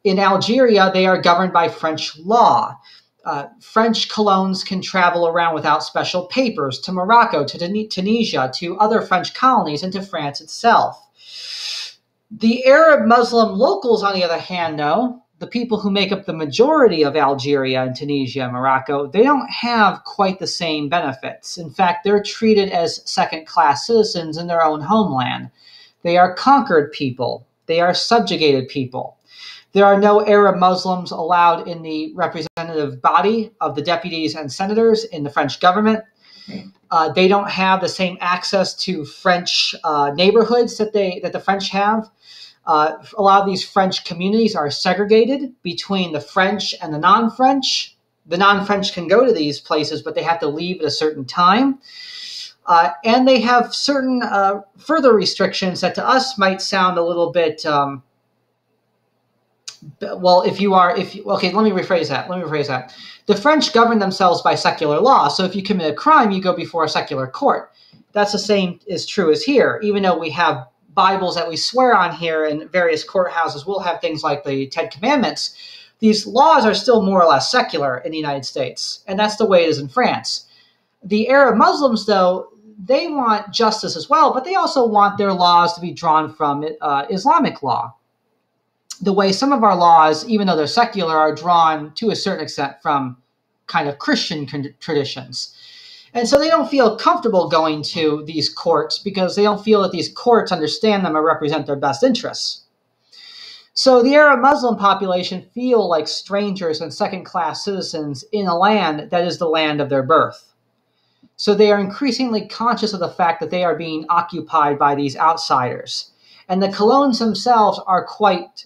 In Algeria, they are governed by French law. French colons can travel around without special papers to Morocco, to Tunisia, to other French colonies, and to France itself. The Arab Muslim locals, on the other hand, though, the people who make up the majority of Algeria and Tunisia and Morocco, they don't have quite the same benefits. In fact, they're treated as second-class citizens in their own homeland. They are conquered people. They are subjugated people. There are no Arab Muslims allowed in the representative body of the deputies and senators in the French government. They don't have the same access to French neighborhoods that the French have. A lot of these French communities are segregated between the French and the non-French. The non-French can go to these places, but they have to leave at a certain time. And they have certain further restrictions that to us might sound a little bit, okay, let me rephrase that. The French govern themselves by secular law. So if you commit a crime, you go before a secular court. That's the same is true as here. Even though we have Bibles that we swear on here in various courthouses, we'll have things like the Ten Commandments. These laws are still more or less secular in the United States, and that's the way it is in France. The Arab Muslims, though, they want justice as well, but they also want their laws to be drawn from Islamic law. The way some of our laws, even though they're secular, are drawn to a certain extent from kind of Christian traditions. And so they don't feel comfortable going to these courts because they don't feel that these courts understand them or represent their best interests. So the Arab Muslim population feel like strangers and second-class citizens in a land that is the land of their birth. So they are increasingly conscious of the fact that they are being occupied by these outsiders. And the colons themselves are quite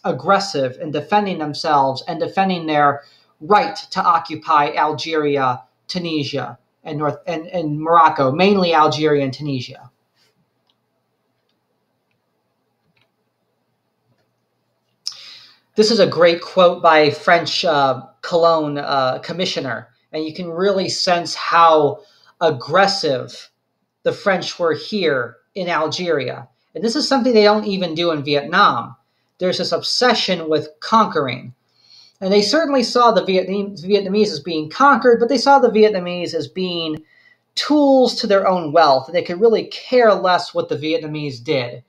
aggressive in defending themselves and defending their right to occupy Algeria, Tunisia, and Morocco, mainly Algeria and Tunisia. This is a great quote by a French Cologne commissioner, and you can really sense how aggressive the French were here in Algeria. And this is something they don't even do in Vietnam. There's this obsession with conquering. And they certainly saw the Vietnamese as being conquered, but they saw the Vietnamese as being tools to their own wealth, and they could really care less what the Vietnamese did.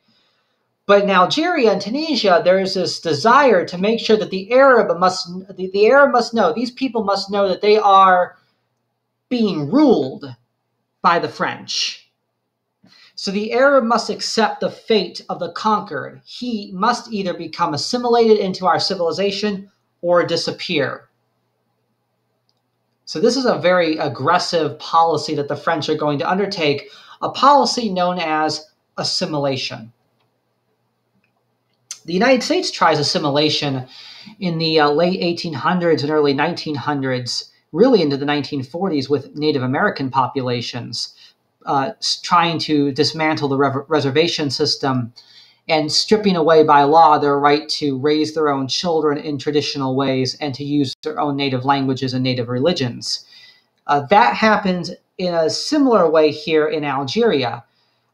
But in Algeria and Tunisia, there is this desire to make sure that the Arab must know, these people must know that they are being ruled by the French. So the Arab must accept the fate of the conquered. He must either become assimilated into our civilization or disappear. So this is a very aggressive policy that the French are going to undertake, a policy known as assimilation. The United States tries assimilation in the late 1800s and early 1900s, really into the 1940s with Native American populations. trying to dismantle the reservation system and stripping away by law their right to raise their own children in traditional ways and to use their own native languages and native religions. That happens in a similar way here in Algeria.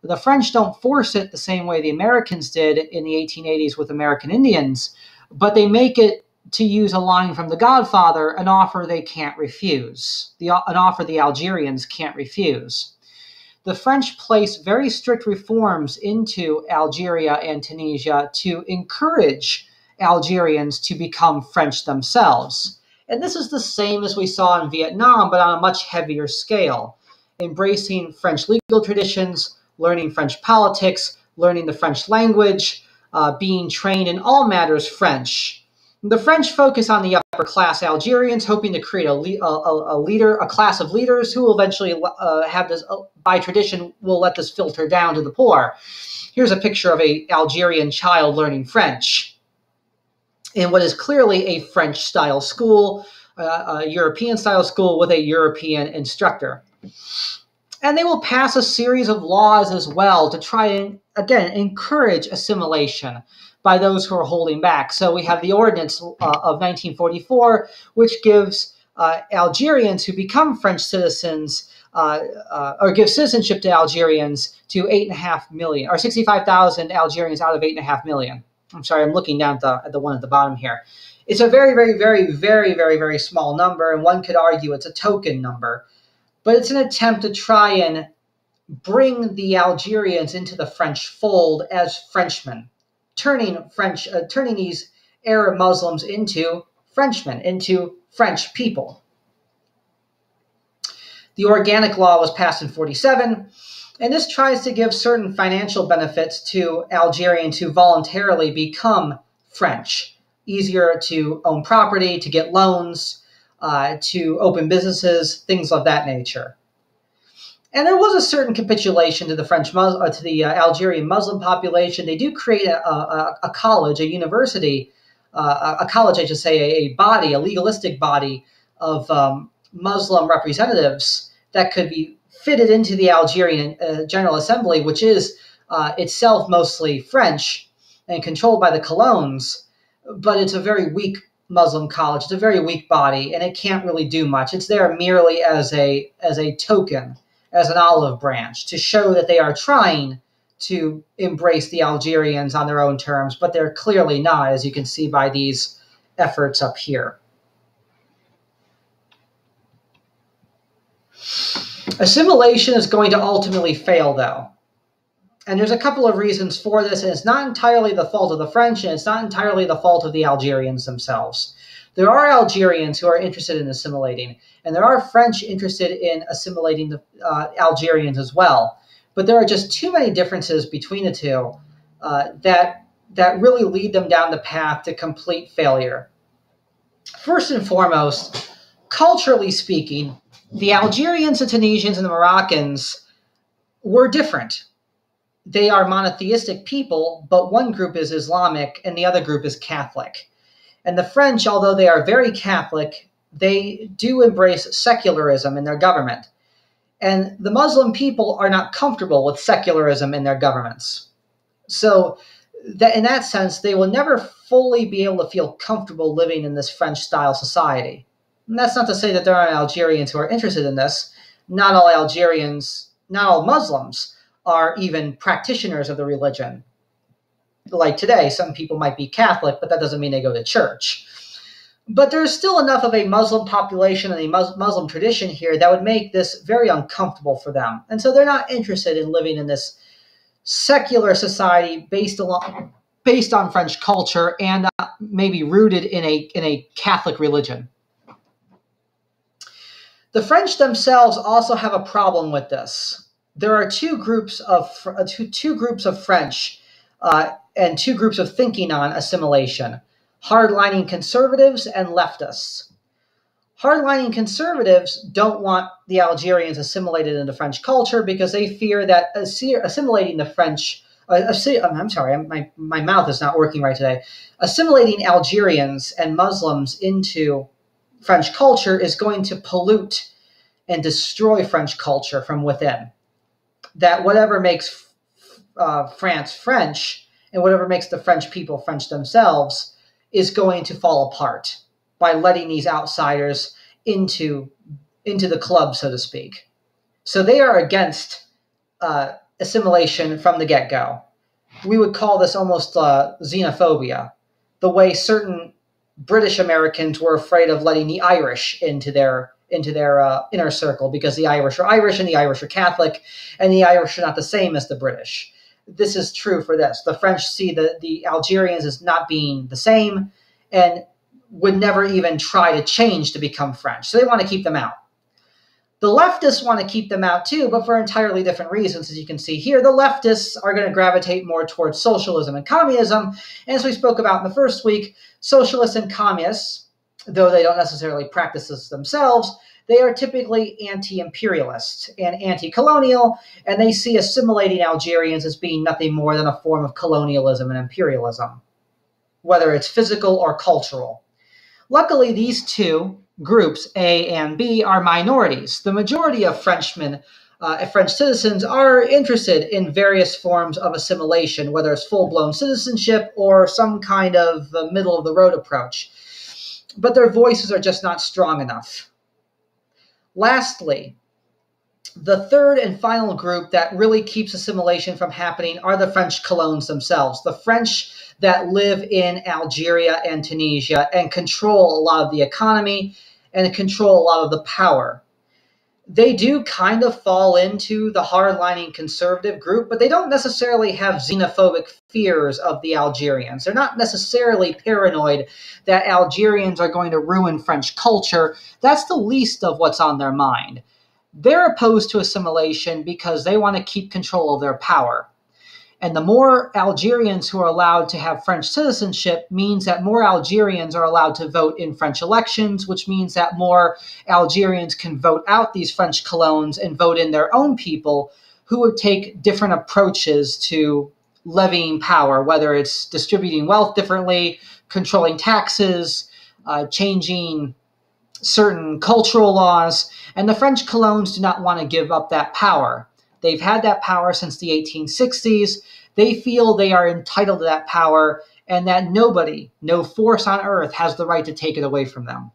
The French don't force it the same way the Americans did in the 1880s with American Indians, but they make it, to use a line from The Godfather, an offer they can't refuse, an offer the Algerians can't refuse. The French place very strict reforms into Algeria and Tunisia to encourage Algerians to become French themselves. And this is the same as we saw in Vietnam, but on a much heavier scale, embracing French legal traditions, learning French politics, learning the French language, being trained in all matters French. The French focus on the upper-class Algerians, hoping to create a class of leaders who will eventually have this, by tradition, will let this filter down to the poor. Here's a picture of an Algerian child learning French in what is clearly a French-style school, a European-style school with a European instructor. And they will pass a series of laws as well to try and, again, encourage assimilation by those who are holding back. So we have the Ordinance of 1944, which gives Algerians who become French citizens, or gives citizenship to Algerians to 8.5 million, or 65,000 Algerians out of 8.5 million. I'm sorry, I'm looking down at the one at the bottom here. It's a very, very, very, very, very, very small number, and one could argue it's a token number. But it's an attempt to try and bring the Algerians into the French fold as Frenchmen, turning these Arab Muslims into Frenchmen, into French people. The Organic Law was passed in 1947, and this tries to give certain financial benefits to Algerians who voluntarily become French. Easier to own property, to get loans, to open businesses, things of that nature. And there was a certain capitulation to the Algerian Muslim population. They do create a college, a university, a college, I should say, a body, a legalistic body of Muslim representatives that could be fitted into the Algerian General Assembly, which is itself mostly French and controlled by the colons, but it's a very weak Muslim college. It's a very weak body, and it can't really do much. It's there merely as a token, as an olive branch, to show that they are trying to embrace the Algerians on their own terms, but they're clearly not, as you can see by these efforts up here. Assimilation is going to ultimately fail, though. And there's a couple of reasons for this, and it's not entirely the fault of the French, and it's not entirely the fault of the Algerians themselves. There are Algerians who are interested in assimilating, and there are French interested in assimilating the Algerians as well. But there are just too many differences between the two that really lead them down the path to complete failure. First and foremost, culturally speaking, the Algerians, the Tunisians, and the Moroccans were different. They are monotheistic people, but one group is Islamic and the other group is Catholic. And the French, although they are very Catholic, they do embrace secularism in their government. And the Muslim people are not comfortable with secularism in their governments. So in that sense, they will never fully be able to feel comfortable living in this French-style society. And that's not to say that there aren't Algerians who are interested in this. Not all Algerians, not all Muslims are even practitioners of the religion. Like today, some people might be Catholic, but that doesn't mean they go to church. But there's still enough of a Muslim population and a Muslim tradition here that would make this very uncomfortable for them. And so they're not interested in living in this secular society based on French culture and maybe rooted in a Catholic religion. The French themselves also have a problem with this. There are two groups of French and two groups of thinking on assimilation: hardlining conservatives and leftists. Hardlining conservatives don't want the Algerians assimilated into French culture because they fear that assimilating the French, I'm sorry, my mouth is not working right today. Assimilating Algerians and Muslims into French culture is going to pollute and destroy French culture from within. that whatever makes France French and whatever makes the French people French themselves is going to fall apart by letting these outsiders into the club, so to speak. So they are against assimilation from the get-go. We would call this almost xenophobia, the way certain British Americans were afraid of letting the Irish into their inner circle because the Irish are Irish and the Irish are Catholic, and the Irish are not the same as the British. This is true for this. The French see the Algerians as not being the same and would never even try to change to become French. So they want to keep them out. The leftists want to keep them out too, but for entirely different reasons. As you can see here, the leftists are going to gravitate more towards socialism and communism. And as we spoke about in the first week, socialists and communists, though they don't necessarily practice this themselves, they are typically anti-imperialist and anti-colonial, and they see assimilating Algerians as being nothing more than a form of colonialism and imperialism, whether it's physical or cultural. Luckily, these two groups, A and B, are minorities. The majority of French citizens are interested in various forms of assimilation, whether it's full-blown citizenship or some kind of middle-of-the-road approach. But their voices are just not strong enough. Lastly, the third and final group that really keeps assimilation from happening are the French colons themselves, the French that live in Algeria and Tunisia and control a lot of the economy and control a lot of the power. They do kind of fall into the hardlining conservative group, but they don't necessarily have xenophobic fears of the Algerians. They're not necessarily paranoid that Algerians are going to ruin French culture. That's the least of what's on their mind. They're opposed to assimilation because they want to keep control of their power. And the more Algerians who are allowed to have French citizenship means that more Algerians are allowed to vote in French elections, which means that more Algerians can vote out these French colons and vote in their own people who would take different approaches to levying power, whether it's distributing wealth differently, controlling taxes, changing certain cultural laws. And the French colons do not want to give up that power. They've had that power since the 1860s. They feel they are entitled to that power and that nobody, no force on earth, has the right to take it away from them.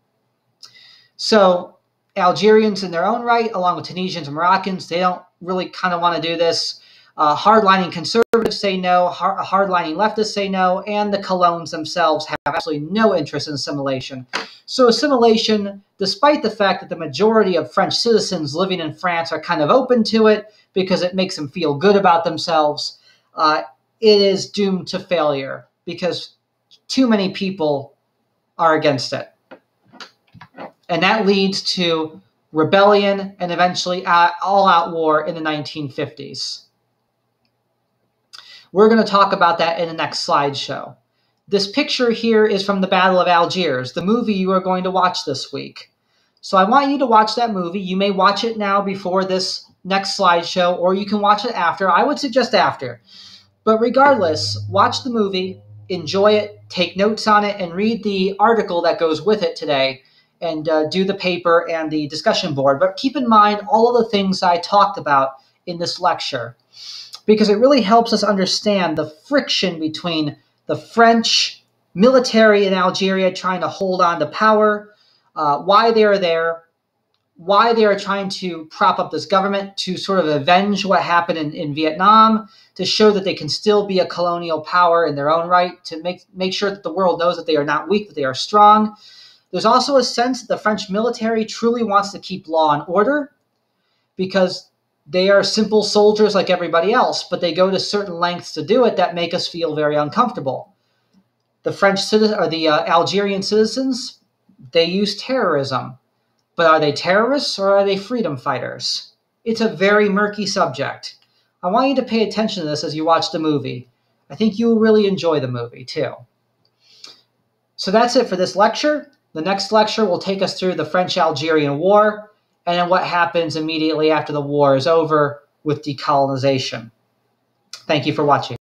So Algerians in their own right, along with Tunisians and Moroccans, they don't really kind of want to do this. Hardlining conservatives say no, hardlining leftists say no, and the colons themselves have absolutely no interest in assimilation. So assimilation, despite the fact that the majority of French citizens living in France are kind of open to it because it makes them feel good about themselves, it is doomed to failure because too many people are against it. And that leads to rebellion and eventually all-out war in the 1950s. We're going to talk about that in the next slideshow. This picture here is from the Battle of Algiers, the movie you are going to watch this week. So I want you to watch that movie. You may watch it now before this next slideshow, or you can watch it after. I would suggest after. But regardless, watch the movie, enjoy it, take notes on it, and read the article that goes with it today, and do the paper and the discussion board. But keep in mind all of the things I talked about in this lecture, because it really helps us understand the friction between the French military in Algeria trying to hold on to power, why they are there, why they are trying to prop up this government to sort of avenge what happened in Vietnam, to show that they can still be a colonial power in their own right, to make sure that the world knows that they are not weak, that they are strong. There's also a sense that the French military truly wants to keep law and order because they are simple soldiers like everybody else, but they go to certain lengths to do it that make us feel very uncomfortable. The Algerian citizens, they use terrorism. But are they terrorists or are they freedom fighters? It's a very murky subject. I want you to pay attention to this as you watch the movie. I think you will really enjoy the movie too. So that's it for this lecture. The next lecture will take us through the French-Algerian War and then what happens immediately after the war is over with decolonization. Thank you for watching.